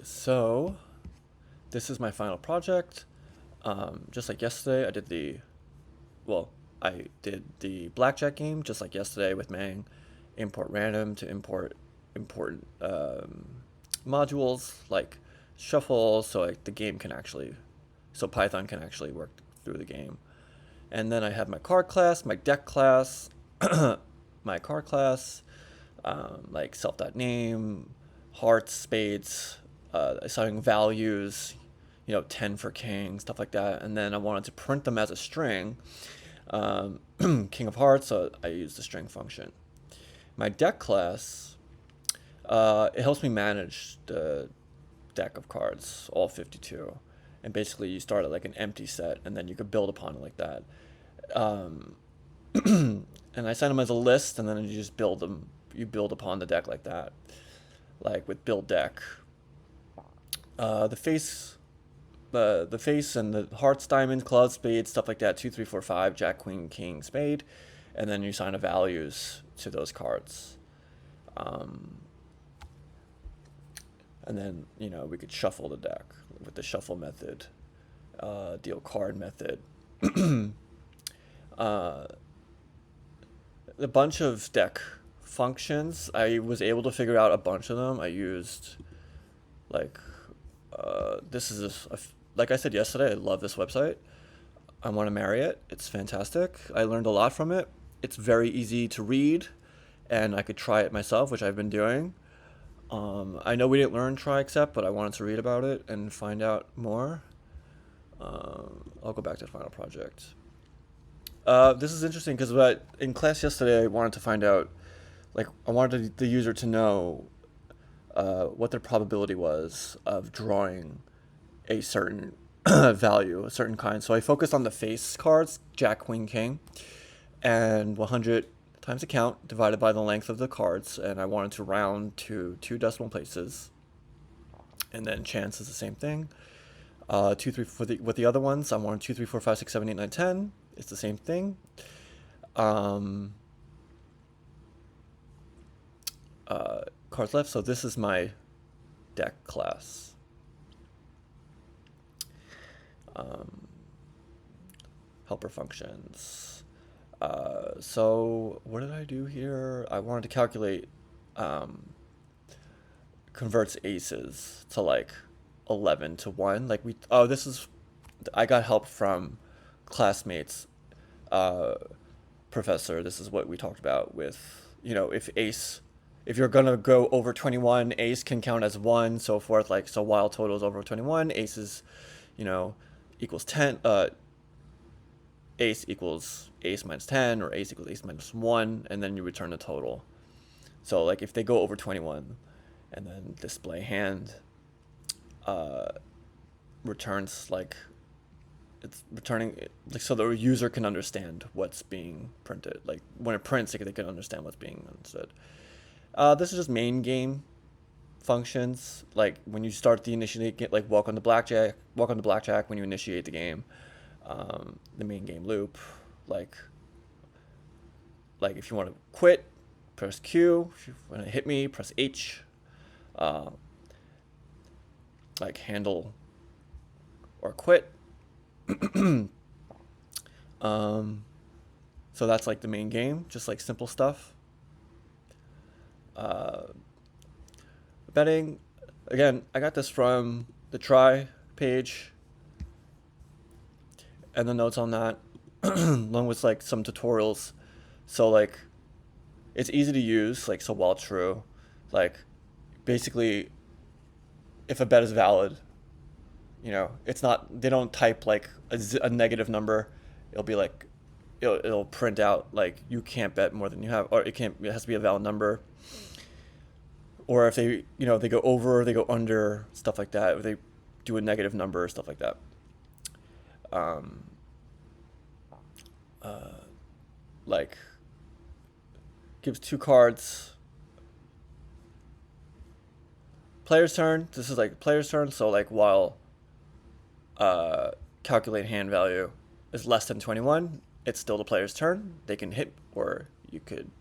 So this is my final project. Just like yesterday, I did the Blackjack game just like yesterday with Mang. Import random to import important modules like shuffle, so like the game can actually, so Python can actually work through the game. And then I have my card class, my deck class, my card class, like self.name, hearts, spades, assigning values, 10 for king, stuff like that. And then I wanted to print them as a string, king of hearts, so I use the string function. My deck class, it helps me manage the deck of cards, all 52. And basically you start at like an empty set and then you could build upon it like that. Um, and I send them as a list, and then you just build them. You build upon the deck like that, like with build deck. The face, the face, and the hearts, diamond, clubs, spades, stuff like that. 2, 3, 4, 5, jack, queen, king, spade, and then you assign a values to those cards. Um, and then we could shuffle the deck with the shuffle method, deal card method. uh, a bunch of deck functions. I was able to figure out a bunch of them. I used like this is like I said yesterday. I love this website. I want to marry it. It's fantastic. I learned a lot from it. It's very easy to read, and I could try it myself, which I've been doing. I know we didn't learn try except, but I wanted to read about it and find out more. I'll go back to the final project. This is interesting because in class yesterday I wanted to find out, like I wanted the user to know what their probability was of drawing a certain value, a certain kind. So I focused on the face cards, Jack, Queen, King, and 100 times the count divided by the length of the cards, and I wanted to round to 2 decimal places, and then chance is the same thing. 2, 3, for with the other ones, I wanted 2, 3, 4, 5, 6, 7, 8, 9, 10. It's the same thing. Um, Cards left. So this is my deck class. Helper functions. So what did I do here? I wanted to calculate converts aces to like 11 to 1. Like I got help from classmates, uh, professor. This is what we talked about with, if you're gonna go over 21, ace can count as 1, so forth. Like, so wild totals over 21, aces, you know, equals 10, ace equals ace minus 10, or ace equals ace minus 1, and then you return the total. So like if they go over 21 and then display hand, uh, returns like it's returning, like, so the user can understand what's being printed. Like when it prints, they can understand what's being understood. This is just main game functions. Like when you start the initiate, like welcome to Blackjack when you initiate the game. The main game loop, like if you want to quit, press Q. If you want to hit me, press H. Uh, like handle or quit. um, so that's like the main game, just like simple stuff. Betting, again, I got this from the try page and the notes on that, along with like some tutorials. So like it's easy to use, like, so while true, like basically if a bet is valid, it's not, they don't type like a negative number. It'll be like, it'll print out like you can't bet more than you have, or it has to be a valid number. Or if they go over, they go under, stuff like that. If they do a negative number, stuff like that. Um, like gives 2 cards. Player's turn. This is like player's turn. So like while calculate hand value is less than 21, it's still the player's turn. They can hit, or you could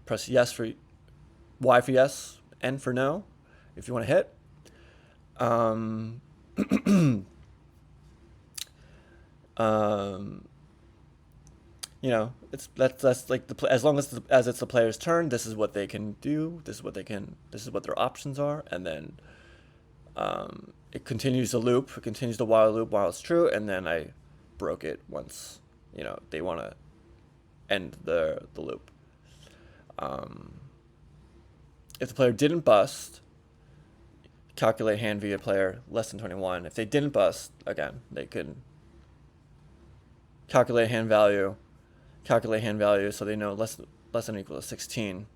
press yes for Y for yes, N for no, if you want to hit. Um, um, you know, that's like as long as it's the player's turn, this is what they can do. This is what their options are, and then it continues the loop. It continues the while loop while it's true, and then I broke it once. They want to end the loop. If the player didn't bust, calculate hand via player less than 21. If they didn't bust, again, they could calculate hand value so they know less than or equal to 16.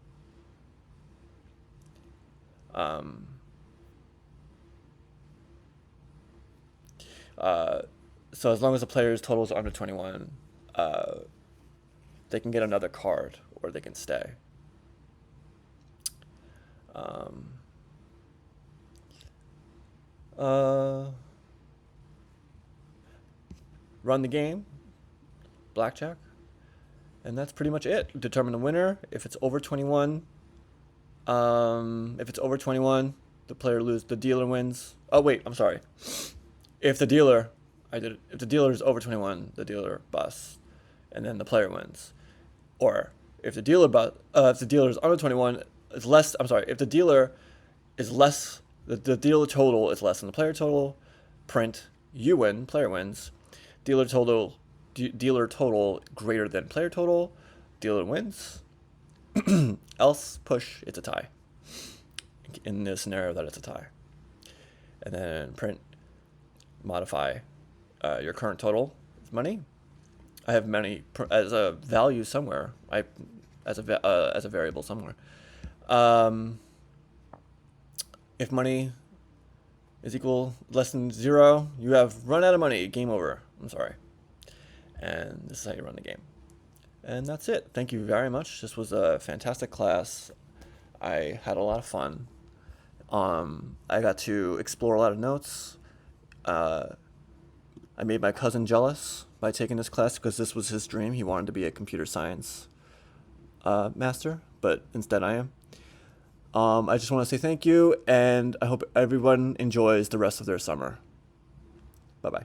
So as long as the player's total is under 21, they can get another card or they can stay. Run the game, Blackjack, and that's pretty much it. Determine the winner. If it's over 21, the dealer wins. Oh wait, I'm sorry. If the dealer is over 21, the dealer busts, and then the player wins. Or if the dealer is under 21, is less. I'm sorry. If the dealer is less, the dealer total is less than the player total. Print, you win. Player wins. Dealer total greater than player total. Dealer wins. Else push. It's a tie. In the scenario that it's a tie, and then print. Modify your current total is money. I have money as a value somewhere. As a variable somewhere. If money is equal less than 0, you have run out of money. Game over. I'm sorry. And this is how you run the game. And that's it. Thank you very much. This was a fantastic class. I had a lot of fun. I got to explore a lot of notes. I made my cousin jealous by taking this class because this was his dream. He wanted to be a computer science master, but instead I am. I just want to say thank you, and I hope everyone enjoys the rest of their summer. Bye-bye.